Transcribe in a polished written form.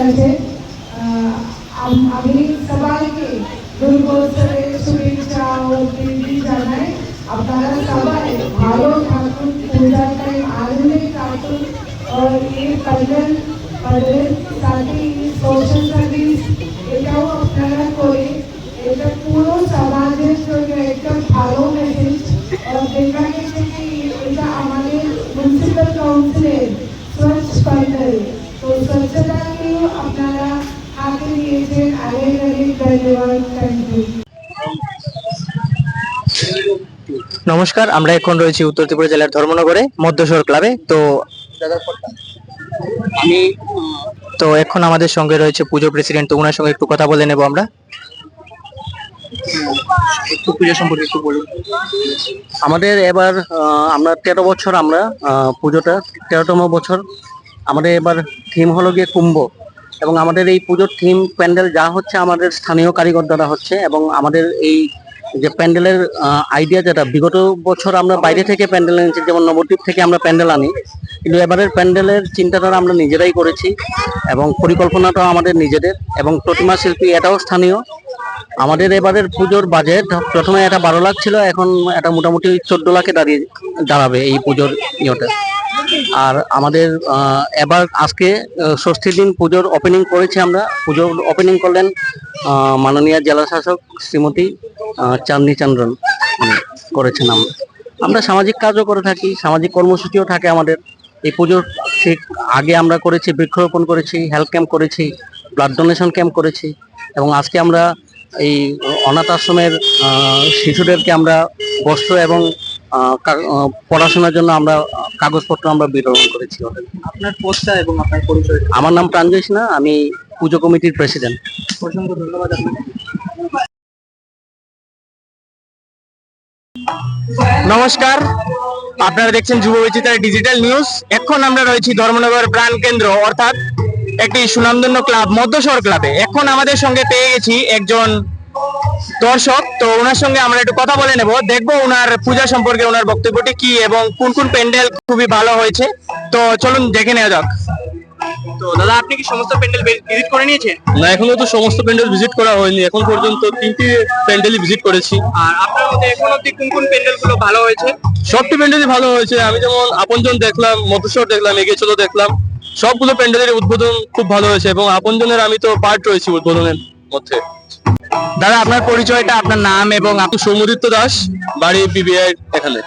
আছে। আমি সবাইকে দুর্গোৎসবের শুভেচ্ছা ও প্রীতি জানাই। আপনারা সবাই ভালো থাকুন, পূজার টাইম আনন্দে কাটুন। और ये पैदल साथी सोशल सर्विस এটাও আপনারা করে এটা পুরো সমাজের জন্য একটা ভালো মেসেজ। দেখা গেছে কি এটা আমাদের মিউনিসিপ্যাল কাউন্সিলের স্বচ্ছ প্যান্ডেল, তো স্বচ্ছতাকেও আপনারা হাতে নিয়েছেন। অনেক অনেক ধন্যবাদ। Thank you. নমস্কার, আমরা এখন রয়েছি উত্তর ত্রিপুরা জেলার ধর্মনগরে মধ্যশহর ক্লাবে। তো আমি তো এখন আমাদের সঙ্গে রয়েছে পুজো প্রেসিডেন্ট, তো ওনার সঙ্গে একটু কথা বলে নেব আমরা। একটু পুজো সম্পর্কে একটু বলুন। আমাদের এবার আমরা 13 বছর, আমরা পুজোটা 13তম বছর। আমাদের এবার থিম হলো গিয়ে কুম্ভ, এবং আমাদের এই পুজোর থিম প্যান্ডেল যা হচ্ছে আমাদের স্থানীয় কারিগর দ্বারা হচ্ছে। এবং আমাদের এই যে প্যান্ডেলের আইডিয়া, যেটা বিগত বছর আমরা বাইরে থেকে প্যান্ডেল এনেছি, যেমন নবদ্বীপ থেকে আমরা প্যান্ডেল আনি, কিন্তু এবারের প্যান্ডেলের চিন্তাধারা আমরা নিজেরাই করেছি এবং পরিকল্পনাটাও আমাদের নিজেদের, এবং প্রতিমা শিল্পী এটাও স্থানীয়। আমাদের এবারের পুজোর বাজেট প্রথমে এটা 12 লাখ ছিল, এখন এটা মোটামুটি 14 লাখে দাঁড়াবে এই পুজোর ইয়েটা। আর আমাদের এবার আজকে ষষ্ঠীর দিন পুজোর ওপেনিং করেছি আমরা। পুজোর ওপেনিং করলেন মাননীয় জেলা শাসক শ্রীমতী চাঁদনী চন্দ্রন করেছেন। আমরা সামাজিক কাজও করে থাকি, সামাজিক কর্মসূচিও থাকে আমাদের। এই পুজোর ঠিক আগে আমরা করেছি বৃক্ষরোপণ করেছি, হেলথ ক্যাম্প করেছি, ব্লাড ডোনেশন ক্যাম্প করেছি, এবং আজকে আমরা এই অনাথ আশ্রমের শিশুদেরকে আমরা বস্ত্র এবং পড়াশোনার জন্য আমরা কাগজপত্র আমরা বিতরণ করেছি। আপনার পোস্টটা এবং আপনার পরিচয়। আমার নাম প্রাঞ্জয় সিনহা, আমি পুজো কমিটির প্রেসিডেন্ট। অসংখ্য ধন্যবাদ আপনাকে। নমস্কার, আপনারা দেখছেন যুব বিচিত্রা ডিজিটাল নিউজ। এখন আমরা রয়েছি ধর্মনগর প্রাণ কেন্দ্র, অর্থাৎ একটি সুনামধন্য ক্লাব মধ্যশহর ক্লাবে। এখন আমাদের সঙ্গে পেয়ে গেছি একজন দর্শক, তো ওনার সঙ্গে আমরা একটু কথা বলে নেব, দেখবো ওনার পূজা সম্পর্কে ওনার বক্তব্যটি কি এবং কোন কোন প্যান্ডেল খুবই ভালো হয়েছে। তো চলুন দেখে নেওয়া যাক। তো দাদা, আপনি কি সমস্ত প্যান্ডেল ভিজিট করে নিয়েছেন? না, এখনো তো সমস্ত প্যান্ডেল ভিজিট করা হয়নি। এখন পর্যন্ত 3টি প্যান্ডেলই ভিজিট করেছি। আর আপনার মতে এখন অবধি কোন কোন প্যান্ডেল গুলো ভালো হয়েছে? সবটি প্যান্ডেলই ভালো হয়েছে। আমি যেমন আপনজন দেখলাম, মধুসর দেখলাম, এগিয়ে চলো দেখলাম, সবগুলো প্যান্ডেলের উদ্বোধন খুব ভালো হয়েছে, এবং আপনজনের আমি তো পার্ট রয়েছি উদ্বোধনের মধ্যে। দাদা, আপনার পরিচয়টা, আপনার নাম এবং সৌমদিত্য দাস, বাড়ি পিবিআই এখানে।